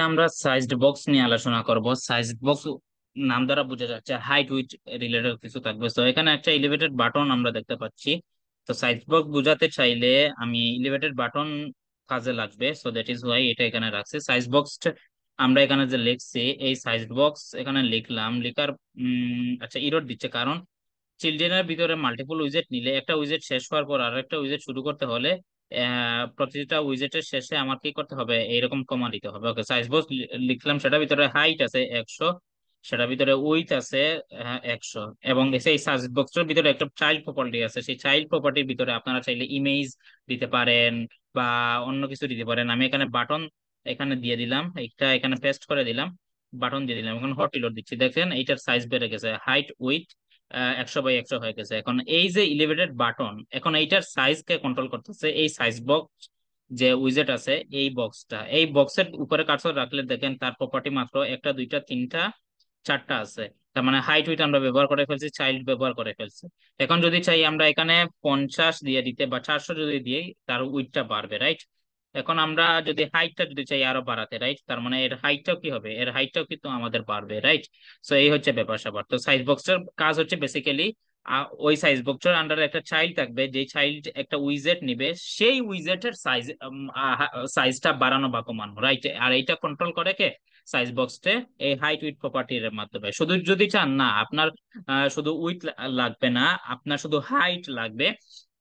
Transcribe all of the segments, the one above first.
আমরা sized box নিয়ে আলোচনা করব। সাইজড বক্স নাম দ্বারা বোঝা যাচ্ছে হাইট উইথ রিলেটেড কিছু থাকবে। তো এখানে একটা এলিভেটেড বাটন আমরা দেখতে পাচ্ছি। তো সাইজ বক্স বোঝাতে চাইলে আমি এলিভেটেড বাটন কাজে লাগবে, সো দ্যাট ইজ ওয়াই এটা এখানে রাখছি। সাইজ বক্স আমরা এখানে যে লিখছি, এই সাইজ বক্স এখানে লিখলাম, লিখার আচ্ছা ইরর দিচ্ছে কারণ চিলড্রেনের ভিতরে মাল্টিপল উইজেট নিলে একটা উইজেট শেষ হওয়ার পর আর একটা উইজেট শুরু করতে হলে প্রতিটা উইজেটের শেষে আমার কি করতে হবে, এইরকম কমা দিতে হবে। ওকে, সাইজ বক্স লিখলাম, সেটার ভিতরে হাইট আছে 100, সেটার ভিতরে উইথ আছে 100, এবং সেই সাইজ বক্সের ভিতরে একটা চাইল্ড প্রপার্টি আছে। সেই চাইল্ড প্রপার্টির ভিতরে আপনারা চাইলে ইমেজ দিতে পারেন বা অন্য কিছু দিতে পারেন। আমি এখানে বাটন এখানে দিয়ে দিলাম, এটা এখানে পেস্ট করে দিলাম, বাটন দিয়ে দিলাম। এখন হট রিলোড দিচ্ছি, দেখেন এইটার সাইজ বেড়ে গেছে, হাইট উইথ 100 বাই 100 হয়ে গেছে। এখন এই যে ইলিভেটেড বাটন, এখন এইটার সাইজ কে কন্ট্রোল করতেছে এই সাইজ বক্স যে উইজেট আছে, এই বক্সটা, এই বক্সের উপরে কার্সর রাখলে দেখেন তার প্রপার্টি মাত্র একটা, দুইটা, তিনটা, চারটা আছে। তার মানে হাইট উইথ আমরা ব্যবহার করে ফেলছি, চাইল্ড ব্যবহার করে ফেলছি। এখন যদি চাই আমরা এখানে 50 দিয়ে দিতে বা 400 যদি দিই, তার উইথটা বাড়বে, রাইট? এখন আমরা যদি হাইটটা যদি চাই আরো বাড়াতে, রাইট, তার মানে এর হাইটটাও কি হবে, এর হাইটটাও কিন্তু আমাদের বাড়বে, রাইট? সো এই হচ্ছে ব্যাপার স্যাপার। তো সাইজ বক্সের কাজ হচ্ছে বেসিক্যালি ওই সাইজ বক্সের আন্ডারে একটা চাইল্ড থাকবে, যে চাইল্ড একটা উইজেট নিবে, সেই উইজেটের সাইজটা বাড়ানো বা কমানো, রাইট? আর এইটা কন্ট্রোল করে কে? সাইজ বক্সে এই হাইট উইথ প্রপার্টির মাধ্যমে। শুধু যদি চান না আপনার শুধু উইথ লাগবে না, আপনার শুধু হাইট লাগবে,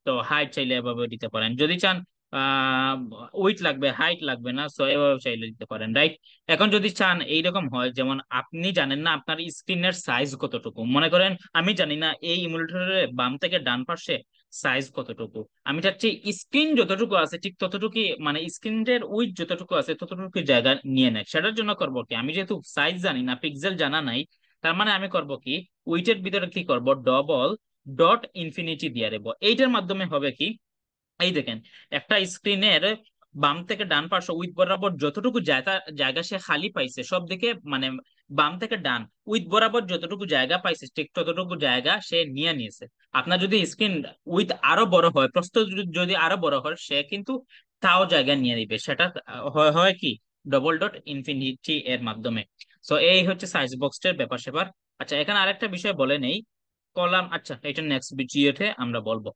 তো হাইট চাইলে এভাবে দিতে পারেন। যদি চান আহ উইথ লাগবে, হাইট লাগবে না, সো এভাবে চাইলে দিতে পারেন, রাইট? এখন যদি চান এইরকম হয়, যেমন আপনি জানেন না আপনার স্ক্রিনের সাইজ কতটুকু, মনে করেন আমি জানি না এই ইমুলেটরের বাম থেকে ডান পাশে সাইজ কতটুকু, আমি চাচ্ছি স্ক্রিন যতটুকু আছে ঠিক ততটুকু, মানে স্ক্রিনের উইথ যতটুকু আছে ততটুকু জায়গা নিয়ে নেয়। সেটার জন্য করব কি, আমি যেহেতু সাইজ জানি না, পিক্সেল জানা নাই, তার মানে আমি করব কি, উইথের ভিতরে কি করব, ডবল ডট ইনফিনিটি দিয়ে দেবো। এইটার মাধ্যমে হবে কি, এই দেখেন একটা স্ক্রিনের বাম থেকে ডান পাশে উইথ বরাবর যতটুকু জায়গা জায়গা সে খালি পাইছে সব দিকে, মানে বাম থেকে ডান উইথ বরাবর যতটুকু জায়গা পাইছে ঠিক ততটুকু জায়গা সে নিয়ে নিয়েছে। আপনার যদি স্ক্রিন উইথ আরো বড় হয়, প্রস্থ যদি আরো বড় হয়, সে কিন্তু তাও জায়গা নিয়ে নিবে। সেটা হয় হয় কি, ডবল ডট ইনফিনিটি এর মাধ্যমে। সো এই হচ্ছে সাইজ বক্সের ব্যাপার স্যাপার। আচ্ছা, এখানে আরেকটা বিষয় বলে নেই, কলাম, আচ্ছা এটা নেক্সট ভিডিওতে আমরা বলবো।